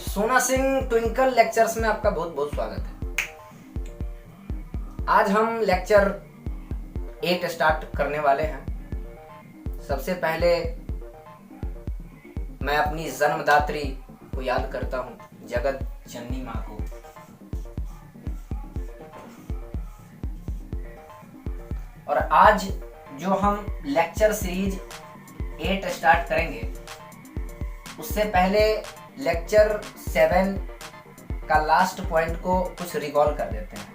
सोना Singh twinkle lectures में आपका बहुत बहुत स्वागत है। आज हम लेक्चर 8 स्टार्ट करने वाले हैं। सबसे पहले मैं अपनी जन्मदात्री को याद करता हूँ, जगत जननी माँ को। और आज जो हम लेक्चर सीरीज 8 स्टार्ट करेंगे, उससे पहले लेक्चर 7 का लास्ट पॉइंट को कुछ रिकॉल कर देते हैं।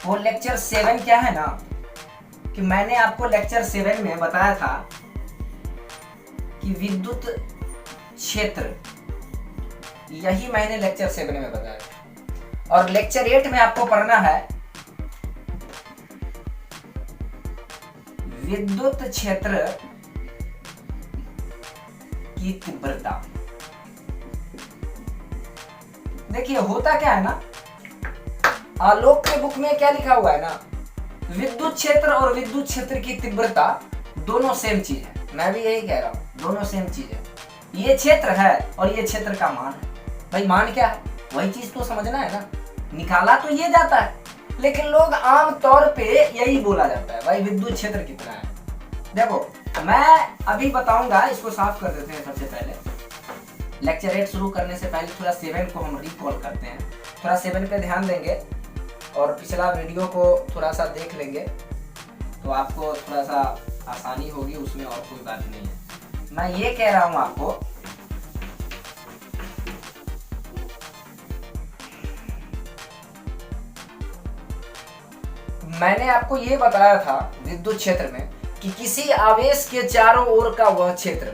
वो लेक्चर 7 क्या है ना, कि मैंने आपको लेक्चर 7 में बताया था कि विद्युत क्षेत्र, यही मैंने लेक्चर 7 में बताया था। और लेक्चर 8 में आपको पढ़ना है विद्युत क्षेत्र की तीव्रता। देखिए होता क्या है ना, आलोक के बुक में क्या लिखा हुआ है ना, विद्युत क्षेत्र और विद्युत क्षेत्र की तीव्रता दोनों सेम चीज है। मैं भी यही कह रहा हूँ, दोनों सेम चीज है। ये क्षेत्र है और ये क्षेत्र का मान है। भाई मान क्या है, वही चीज तो समझना है ना। निकाला तो ये जाता है, लेकिन लोग आम तौर पे यही बोला जाता है, भाई विद्युत क्षेत्र कितना है। देखो मैं अभी बताऊंगा, इसको साफ कर देते हैं। सबसे पहले लेक्चर 8 शुरू करने से पहले थोड़ा 7 को हम रिकॉल करते हैं। थोड़ा 7 पे ध्यान देंगे और पिछला वीडियो को थोड़ा सा देख लेंगे तो आपको थोड़ा सा आसानी होगी उसमें, और कोई बात नहीं है। मैं ये कह रहा हूं आपको, मैंने आपको ये बताया था विद्युत क्षेत्र में कि किसी आवेश के चारों ओर का वह क्षेत्र,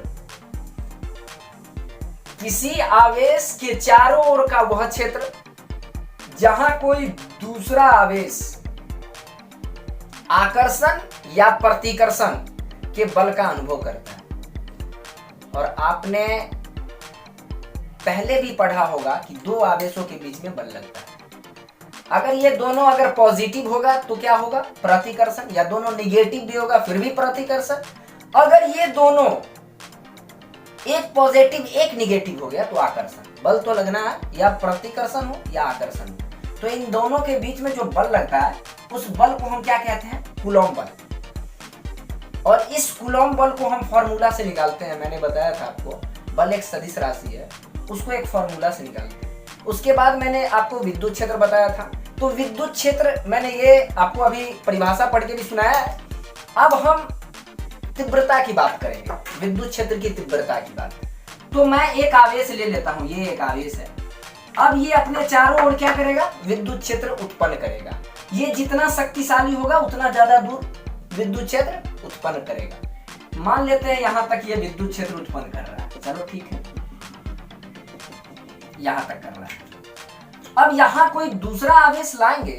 किसी आवेश के चारों ओर का वह क्षेत्र जहां कोई दूसरा आवेश आकर्षण या प्रतिकर्षण के बल का अनुभव करता है। और आपने पहले भी पढ़ा होगा कि दो आवेशों के बीच में बल लगता है। अगर ये दोनों अगर पॉजिटिव होगा तो क्या होगा, प्रतिकर्षण, या दोनों निगेटिव भी होगा फिर भी प्रतिकर्षण। अगर ये दोनों एक पॉजिटिव एक निगेटिव हो गया तो आकर्षण। बल तो लगना है, या प्रतिकर्षण हो या आकर्षण हो। तो इन दोनों के बीच में जो बल लगता है उस बल को हम क्या कहते हैं, कूलॉम बल। और इस कूलॉम बल को हम फॉर्मूला से निकालते हैं। मैंने बताया था आपको, बल एक सदिश राशि है, उसको एक फॉर्मूला से निकालते हैं। उसके बाद मैंने आपको विद्युत क्षेत्र बताया था। तो विद्युत क्षेत्र मैंने ये आपको अभी परिभाषा पढ़ के भी सुनाया है। अब हम तीव्रता की बात करेंगे, विद्युत क्षेत्र की तीव्रता की बात। तो मैं एक आवेश ले लेता हूं, ये एक आवेश है। अब ये अपने चारों ओर क्या करेगा, विद्युत क्षेत्र उत्पन्न करेगा। ये जितना शक्तिशाली होगा उतना ज्यादा दूर विद्युत क्षेत्र उत्पन्न करेगा। मान लेते हैं यहां तक ये विद्युत क्षेत्र उत्पन्न कर रहा है, चलो ठीक है, यहां तक कर रहा है। अब यहां कोई दूसरा आवेश लाएंगे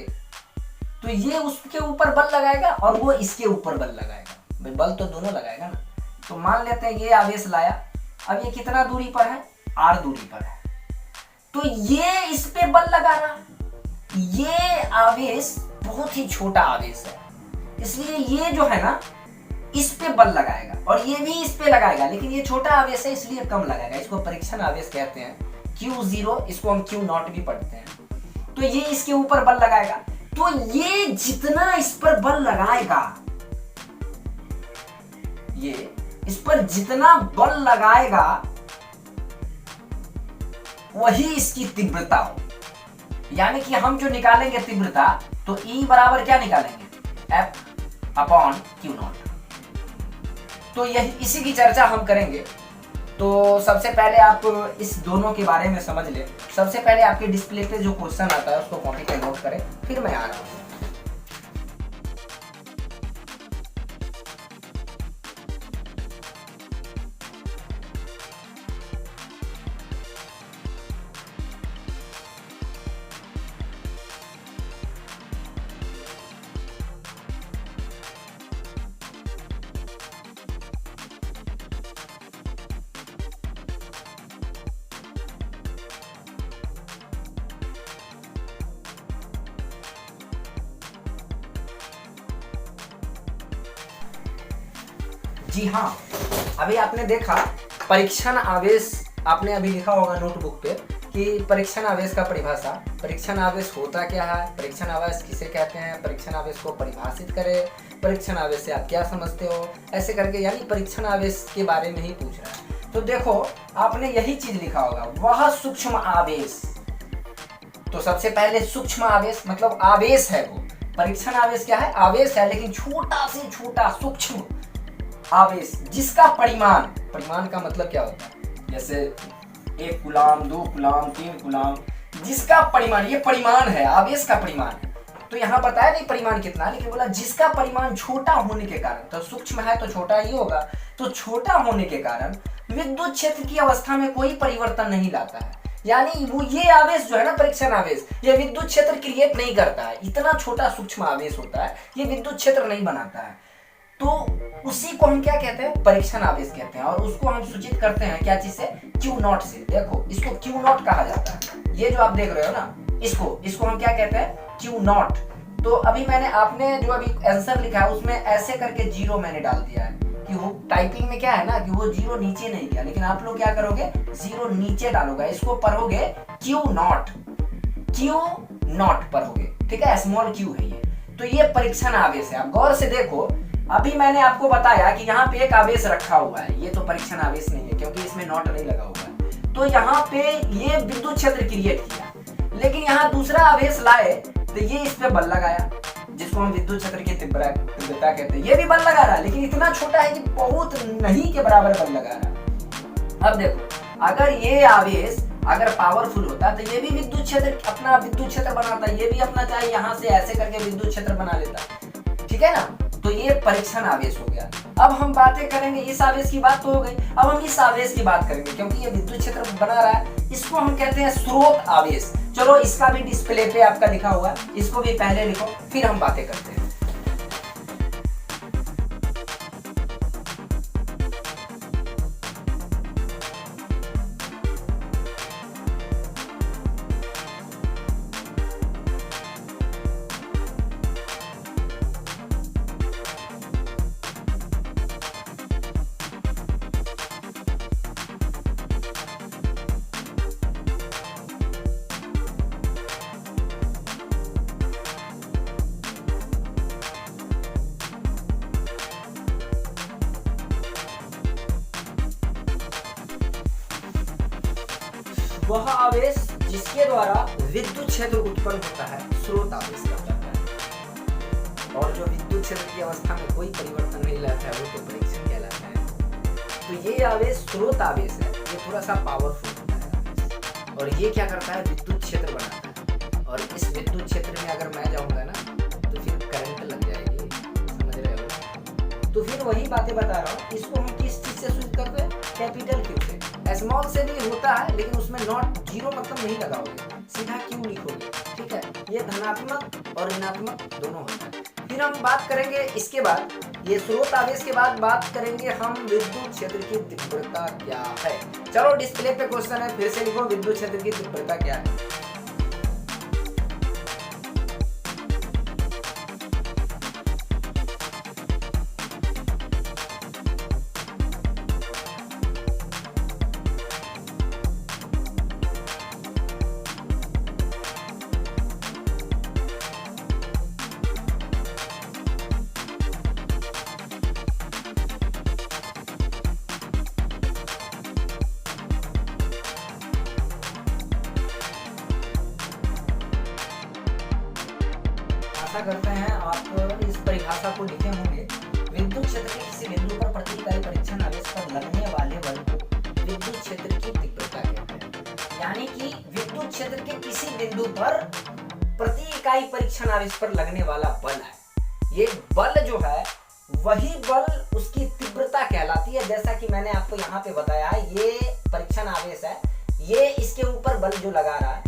तो ये उसके ऊपर बल लगाएगा और वो इसके ऊपर बल लगाएगा। भाई बल तो दोनों लगाएगा ना। तो मान लेते हैं ये आवेश लाया, अब ये कितना दूरी पर है, r दूरी पर है। तो ये इस पे बल लगा रहा, ये आवेश बहुत ही छोटा आवेश है, इसलिए ये जो है ना इस पे बल लगाएगा और ये भी इस पे लगाएगा, लेकिन ये छोटा आवेश है इसलिए कम लगाएगा। इसको परीक्षण आवेश कहते हैं, Q0, इसको हम Q0 भी पढ़ते हैं। तो ये इसके ऊपर बल लगाएगा। तो ये जितना इस पर बल लगाएगा, ये इस पर जितना बल लगाएगा वही इसकी तीव्रता हो। यानी कि हम जो निकालेंगे तीव्रता, तो E बराबर क्या निकालेंगे, F/Q0। तो यही इसी की चर्चा हम करेंगे। तो सबसे पहले आप इस दोनों के बारे में समझ लें। सबसे पहले आपके डिस्प्ले पे जो क्वेश्चन आता है उसको कॉपी पे नोट करें, फिर मैं आ रहा हूँ। जी हाँ, अभी आपने देखा परीक्षण आवेश, आपने अभी लिखा होगा नोटबुक पे कि परीक्षण आवेश का परिभाषा, परीक्षण आवेश होता क्या है, परीक्षण आवेश किसे कहते हैं, परीक्षण आवेश को परिभाषित करें, परीक्षण आवेश से आप क्या समझते हो, ऐसे करके, यानी परीक्षण आवेश के बारे में ही पूछ रहा है। तो देखो आपने यही चीज लिखा होगा, वह सूक्ष्म आवेश। तो सबसे पहले सूक्ष्म आवेश मतलब आवेश है वो, परीक्षण आवेश क्या है, आवेश है लेकिन छोटा से छोटा सूक्ष्म आवेश जिसका परिमाण, परिमाण का मतलब क्या होता है, जैसे 1 कूलाम, 2 कूलाम, 3 कूलाम, जिसका परिमाण, ये परिमाण है, आवेश का परिमाण है। तो यहाँ बताया नहीं परिमाण कितना, लेकिन बोला जिसका परिमाण छोटा होने के कारण, तो सूक्ष्म है तो छोटा ही होगा, तो छोटा होने के कारण विद्युत क्षेत्र की अवस्था में कोई परिवर्तन नहीं लाता है। यानी वो ये आवेश जो है ना, परीक्षण आवेश, ये विद्युत क्षेत्र क्रिएट नहीं करता है, इतना छोटा सूक्ष्म आवेश होता है, ये विद्युत क्षेत्र नहीं बनाता है। तो उसी को हम क्या कहते हैं, परीक्षण आवेश कहते हैं, और उसको हम सूचित करते हैं क्या चीज से, Q0 से। देखो इसको Q0 कहा जाता है, ये जो आप देख रहे हो ना, इसको हम क्या कहते हैं, Q0। तो अभी मैंने, आपने जो अभी आंसर लिखा है उसमें ऐसे करके 0 मैंने डाल दिया है कि वो टाइपिंग में क्या है ना कि वो 0 नीचे नहीं गया, लेकिन आप लोग क्या करोगे, 0 नीचे डालोगे, इसको पढ़ोगे Q0 पढ़ोगे, ठीक है, स्मॉल q है ये। तो ये परीक्षण आवेश है। आप गौर से देखो, अभी मैंने आपको बताया कि यहाँ पे एक आवेश रखा हुआ है, ये तो परीक्षण आवेश नहीं है क्योंकि इसमें नॉट नहीं लगा हुआ है। तो यहाँ पे ये विद्युत क्षेत्र क्रिएट किया, लेकिन यहाँ दूसरा आवेश लाए तो ये इस पे बल लगाया, जिसको हम विद्युत क्षेत्र की तीव्रता कहते हैं। ये भी बल लगा रहा है लेकिन इतना छोटा है कि बहुत नहीं के बराबर बल लगा रहा है। अब देखो अगर ये आवेश अगर पावरफुल होता तो ये भी विद्युत क्षेत्र, अपना विद्युत क्षेत्र बनाता, ये भी अपना चाहे यहाँ से ऐसे करके विद्युत क्षेत्र बना लेता, ठीक है ना। तो ये परीक्षण आवेश हो गया। अब हम बातें करेंगे, इस आवेश की बात तो हो गई, अब हम इस आवेश की बात करेंगे क्योंकि ये विद्युत क्षेत्र बना रहा है, इसको हम कहते हैं स्रोत आवेश। चलो इसका भी डिस्प्ले पे आपका लिखा हुआ है, इसको भी पहले लिखो फिर हम बातें करते हैं। वह आवेश जिसके द्वारा विद्युत क्षेत्र उत्पन्न होता है स्रोत आवेश कहलाता है, और जो विद्युत क्षेत्र की अवस्था में कोई परिवर्तन नहीं लाता है वो तो परीक्षण कहलाता है। तो ये आवेश स्रोत आवेश है, ये थोड़ा सा पावरफुल होता है और ये क्या करता है, विद्युत क्षेत्र बनाता है। और इस विद्युत क्षेत्र में अगर मैं जाऊंगा ना तो फिर करंट लग जाएगी, समझ रहे हो। तो फिर वही बातें बता रहा हूँ, इसको हम किस चीज से सूचित करते हैं, कैपिटल Q से। स्मॉल से भी होता है लेकिन उसमें नॉट 0 मतलब नहीं लगाओगे, सीधा Q लिखोगे, ठीक है। ये धनात्मक और ऋणात्मक दोनों होता है। फिर हम बात करेंगे इसके बाद, ये स्रोत आवेश के बाद बात करेंगे हम विद्युत क्षेत्र की तीव्रता क्या है। चलो डिस्प्ले पे क्वेश्चन है, फिर से लिखो विद्युत क्षेत्र की तीव्रता क्या है। आशा करते हैं आप इस परिभाषा को लिखे होंगे। विद्युत क्षेत्र के किसी बिंदु पर प्रति इकाई परीक्षण आवेश पर लगने वाले बल को विद्युत क्षेत्र की तीव्रता कहते हैं। यानी कि विद्युत क्षेत्र के किसी बिंदु पर प्रति इकाई परीक्षण आवेश पर लगने वाला बल है, ये बल जो है वही बल उसकी तीव्रता कहलाती है। जैसा कि मैंने आपको यहाँ पे बताया है, ये परीक्षण आवेश है, ये इसके ऊपर बल जो लगा रहा है,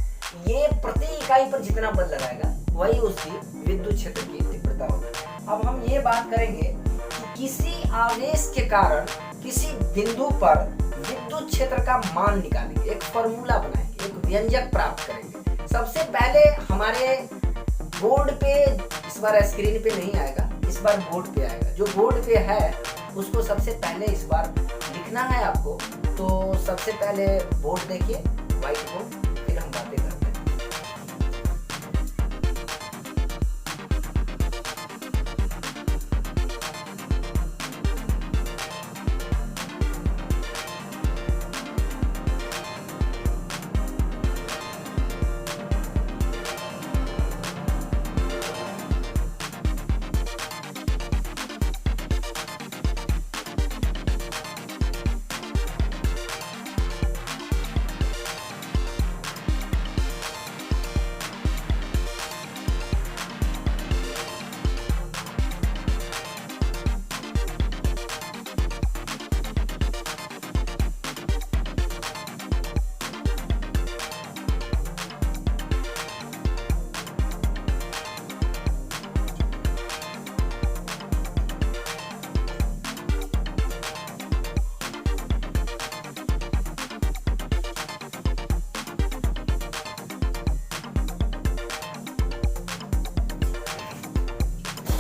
ये प्रति इकाई पर जितना बल लगाएगा वही उसकी विद्युत क्षेत्र की तीव्रता होगा। अब हम ये बात करेंगे कि किसी आवेश के कारण किसी बिंदु पर विद्युत क्षेत्र का मान निकालेंगे, एक फॉर्मूला बनाएंगे, एक व्यंजक प्राप्त करेंगे। सबसे पहले हमारे बोर्ड पे, इस बार स्क्रीन पे नहीं आएगा, इस बार बोर्ड पे आएगा। जो बोर्ड पे है उसको सबसे पहले इस बार लिखना है आपको। तो सबसे पहले बोर्ड देखिए, व्हाइट बोर्ड, फिर हम बातें करते हैं।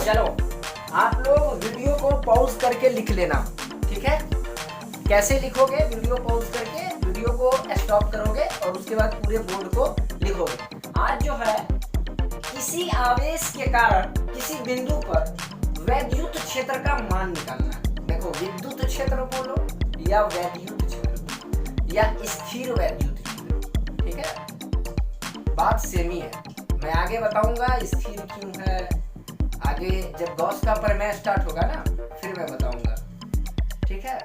चलो आप लोग वीडियो को पॉज करके लिख लेना, ठीक है। कैसे लिखोगे? वीडियो पॉज करके वीडियो को स्टॉप करोगे और उसके बाद पूरे बोर्ड को लिखोगे। आज जो है किसी आवेश के कारण किसी बिंदु पर वैद्युत क्षेत्र का मान निकालना है। देखो, विद्युत क्षेत्र बोलो या वैद्युत क्षेत्र या स्थिर वैद्युत क्षेत्र, ठीक है, बात सेम ही है। मैं आगे बताऊंगा स्थिर क्यों है, आगे जब गॉस का प्रमेय स्टार्ट होगा ना फिर मैं बताऊंगा, ठीक है।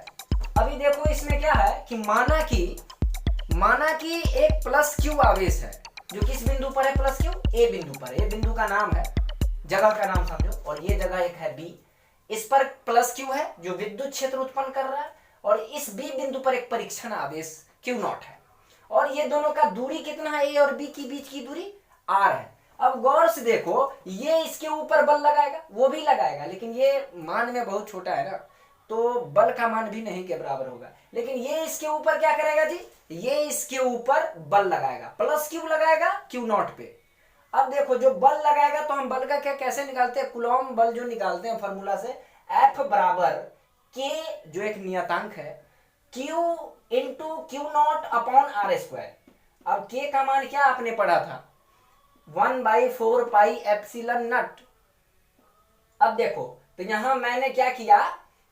अभी देखो इसमें क्या है कि माना कि एक प्लस क्यू आवेश है जो किस बिंदु पर है? प्लस क्यू, ए बिंदु पर। ए बिंदु का नाम है, जगह का नाम समझो, और ये जगह एक है बी। इस पर प्लस क्यू है जो विद्युत क्षेत्र उत्पन्न कर रहा है, और इस बी बिंदु पर एक परीक्षण आवेश क्यू नॉट है, और ये दोनों का दूरी कितना है? ए और बी के बीच की दूरी आर है। अब गौर से देखो, ये इसके ऊपर बल लगाएगा, वो भी लगाएगा, लेकिन ये मान में बहुत छोटा है ना, तो बल का मान भी नहीं के बराबर होगा। लेकिन ये इसके ऊपर क्या करेगा जी? ये इसके ऊपर बल लगाएगा, प्लस क्यू लगाएगा क्यू नॉट पे। अब देखो, जो बल लगाएगा तो हम बल का क्या कैसे निकालते हैं? कूलॉम बल जो निकालते हैं फॉर्मूला से, F बराबर K जो एक नियतांक है, Q into Q not upon R square. अब K का मान क्या आपने पढ़ा था? 1/4 पाई एप्सिलॉन नॉट। अब देखो, तो यहां मैंने क्या किया,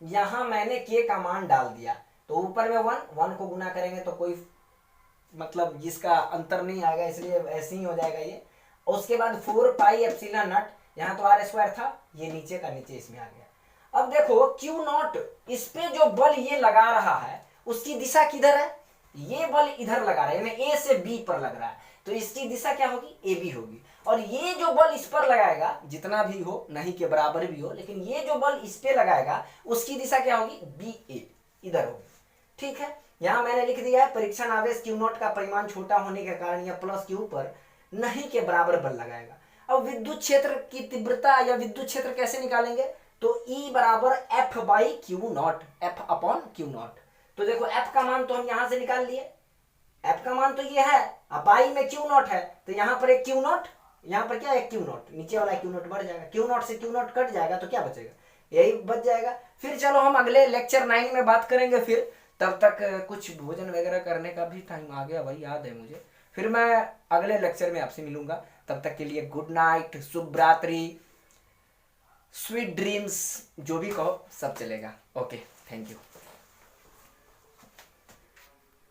यहां मैंने K का मान डाल दिया, तो ऊपर में 1 को गुना करेंगे तो कोई मतलब जिसका अंतर नहीं आएगा, इसलिए ऐसे ही हो जाएगा ये। उसके बाद 4 पाई एप्सिलॉन नॉट, यहाँ तो आर स्क्वायर था, ये नीचे का नीचे इसमें आ गया। अब देखो क्यू नॉट, इस पे जो बल ये लगा रहा है उसकी दिशा किधर है? ये बल इधर लगा रहा है, यानी ए से बी पर लग रहा है, तो इसकी दिशा क्या होगी? ए बी होगी। और ये जो बल इस पर लगाएगा, जितना भी हो, नहीं के बराबर भी हो, लेकिन ये जो बल इस पे लगाएगा उसकी दिशा क्या होगी? बी ए, इधर होगी, ठीक है। यहां मैंने लिख दिया है परीक्षण आवेश क्यू नॉट का परिमाण छोटा होने के कारण यह प्लस क्यू पर नहीं के बराबर बल लगाएगा। अब विद्युत क्षेत्र की तीव्रता या विद्युत क्षेत्र कैसे निकालेंगे? तो E बराबर F by Q not, F upon Q not. तो देखो F का मान तो हम यहां से निकाल लिए, F का मान तो ये है, अब बाई में क्यू नॉट है, तो यहाँ पर एक क्यू नॉट, यहाँ पर क्या है? क्यू नॉट, नीचे वाला क्यू नॉट बढ़ जाएगा, क्यू नॉट से क्यू नॉट कट जाएगा, तो क्या बचेगा? यही बच जाएगा। फिर चलो हम अगले लेक्चर 9 में बात करेंगे फिर, तब तक कुछ भोजन वगैरह करने का भी टाइम आ गया भाई, याद है मुझे। फिर मैं अगले लेक्चर में आपसे मिलूंगा, तब तक के लिए गुड नाइट, शुभ रात्रि, स्वीट ड्रीम्स, जो भी कहो सब चलेगा। Okay, thank you.